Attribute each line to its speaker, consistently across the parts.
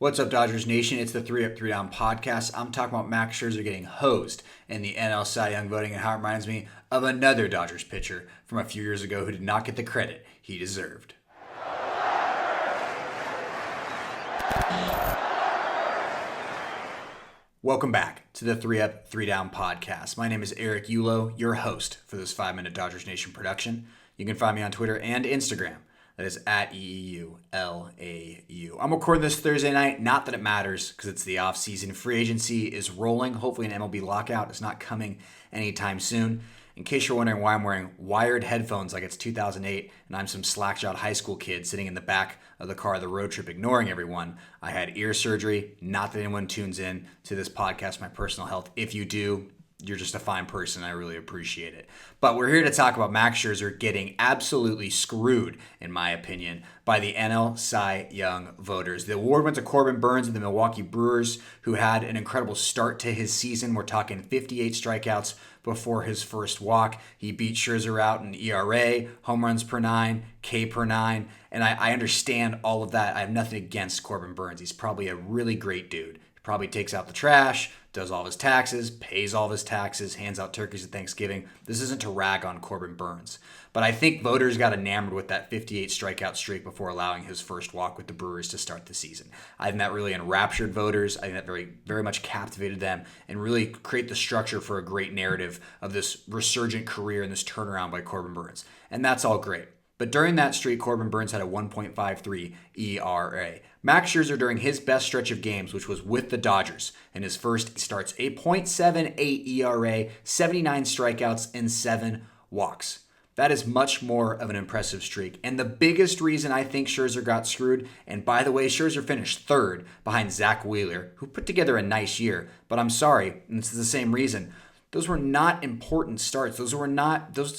Speaker 1: What's up, Dodgers Nation? It's the 3 Up, 3 Down podcast. I'm talking about Max Scherzer getting hosed in the NL Cy Young voting and how it reminds me of another Dodgers pitcher from a few years ago who did not get the credit he deserved. Welcome back to the 3 Up, 3 Down podcast. My name is Eric Yulo, your host for this 5-minute Dodgers Nation production. You can find me on Twitter and Instagram. That is at EEULAU. I'm recording this Thursday night. Not that it matters because it's the offseason. Free agency is rolling. Hopefully an MLB lockout is not coming anytime soon. In case you're wondering why I'm wearing wired headphones like it's 2008 and I'm some slack-jawed high school kid sitting in the back of the car of the road trip ignoring everyone, I had ear surgery. Not that anyone tunes in to this podcast, my personal health. If you do, you're just a fine person. I really appreciate it. But we're here to talk about Max Scherzer getting absolutely screwed, in my opinion, by the NL Cy Young voters. The award went to Corbin Burnes of the Milwaukee Brewers, who had an incredible start to his season. We're talking 58 strikeouts before his first walk. He beat Scherzer out in ERA, home runs per 9, K per 9, and I understand all of that. I have nothing against Corbin Burnes. He's probably a really great dude. Probably takes out the trash, does all of his taxes, pays all of his taxes, hands out turkeys at Thanksgiving. This isn't to rag on Corbin Burnes. But I think voters got enamored with that 58 strikeout streak before allowing his first walk with the Brewers to start the season. I think that really enraptured voters. I think that very much captivated them and really create the structure for a great narrative of this resurgent career and this turnaround by Corbin Burnes. And that's all great. But during that streak, Corbin Burnes had a 1.53 ERA. Max Scherzer, during his best stretch of games, which was with the Dodgers, in his first starts, a .78 ERA, 79 strikeouts, and 7 walks. That is much more of an impressive streak. And the biggest reason I think Scherzer got screwed, and by the way, Scherzer finished third behind Zach Wheeler, who put together a nice year. But I'm sorry, and it's the same reason. Those were not important starts. Those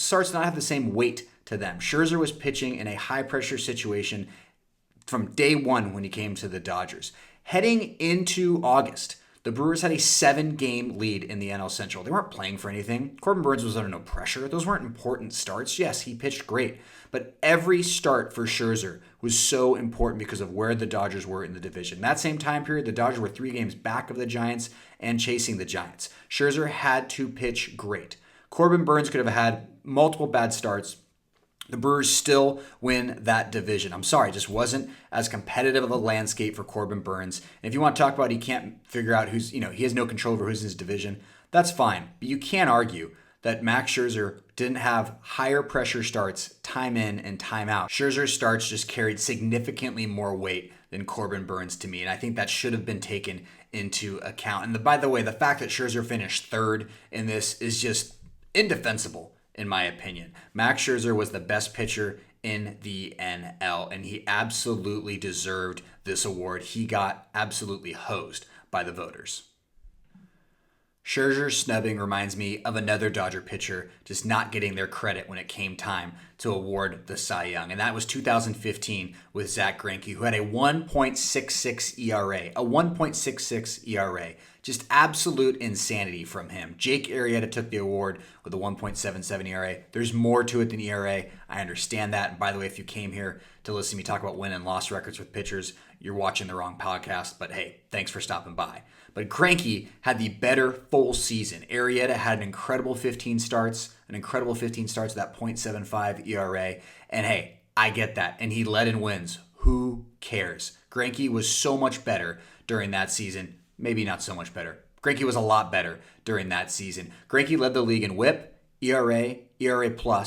Speaker 1: starts did not have the same weight to them. Scherzer was pitching in a high-pressure situation from day one when he came to the Dodgers. Heading into August, the Brewers had a 7-game lead in the NL Central. They weren't playing for anything. Corbin Burnes was under no pressure. Those weren't important starts. Yes, he pitched great, but every start for Scherzer was so important because of where the Dodgers were in the division. That same time period, the Dodgers were 3 games back of the Giants and chasing the Giants. Scherzer had to pitch great. Corbin Burnes could have had multiple bad starts. The Brewers still win that division. I'm sorry, it just wasn't as competitive of a landscape for Corbin Burnes. And if you want to talk about he can't figure out who's, he has no control over who's in his division, that's fine. But you can't argue that Max Scherzer didn't have higher pressure starts time in and time out. Scherzer's starts just carried significantly more weight than Corbin Burnes to me. And I think that should have been taken into account. And by the way, the fact that Scherzer finished third in this is just indefensible. In my opinion, Max Scherzer was the best pitcher in the NL, and he absolutely deserved this award. He got absolutely hosed by the voters. Scherzer's snubbing reminds me of another Dodger pitcher just not getting their credit when it came time to award the Cy Young, and that was 2015 with Zach Greinke, who had a 1.66 ERA, a 1.66 ERA. Just absolute insanity from him. Jake Arrieta took the award with a 1.77 ERA. There's more to it than ERA. I understand that. And by the way, if you came here to listen to me talk about win and loss records with pitchers, you're watching the wrong podcast. But hey, thanks for stopping by. But Greinke had the better full season. Arrieta had an incredible 15 starts with that .75 ERA. And hey, I get that. And he led in wins. Who cares? Greinke was so much better during that season. Maybe not so much better. Greinke was a lot better during that season. Greinke led the league in WHIP, ERA, ERA+,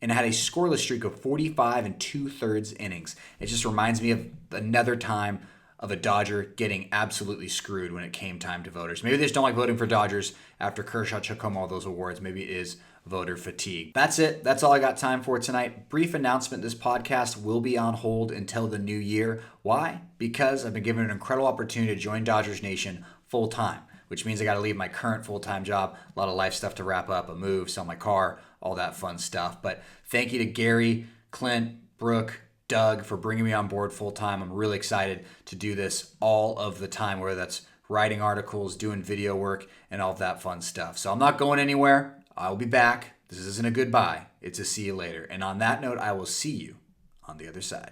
Speaker 1: and had a scoreless streak of 45 2/3 innings. It just reminds me of another time of a Dodger getting absolutely screwed when it came time to voters. Maybe they just don't like voting for Dodgers after Kershaw took home all those awards. Maybe it is voter fatigue. That's it. That's all I got time for tonight. Brief announcement. This podcast will be on hold until the new year. Why? Because I've been given an incredible opportunity to join Dodgers Nation full time, which means I got to leave my current full-time job. A lot of life stuff to wrap up, a move, sell my car, all that fun stuff. But thank you to Gary, Clint, Brooke, Doug for bringing me on board full-time. I'm really excited to do this all of the time, whether that's writing articles, doing video work, and all of that fun stuff. So I'm not going anywhere. I'll be back. This isn't a goodbye. It's a see you later. And on that note, I will see you on the other side.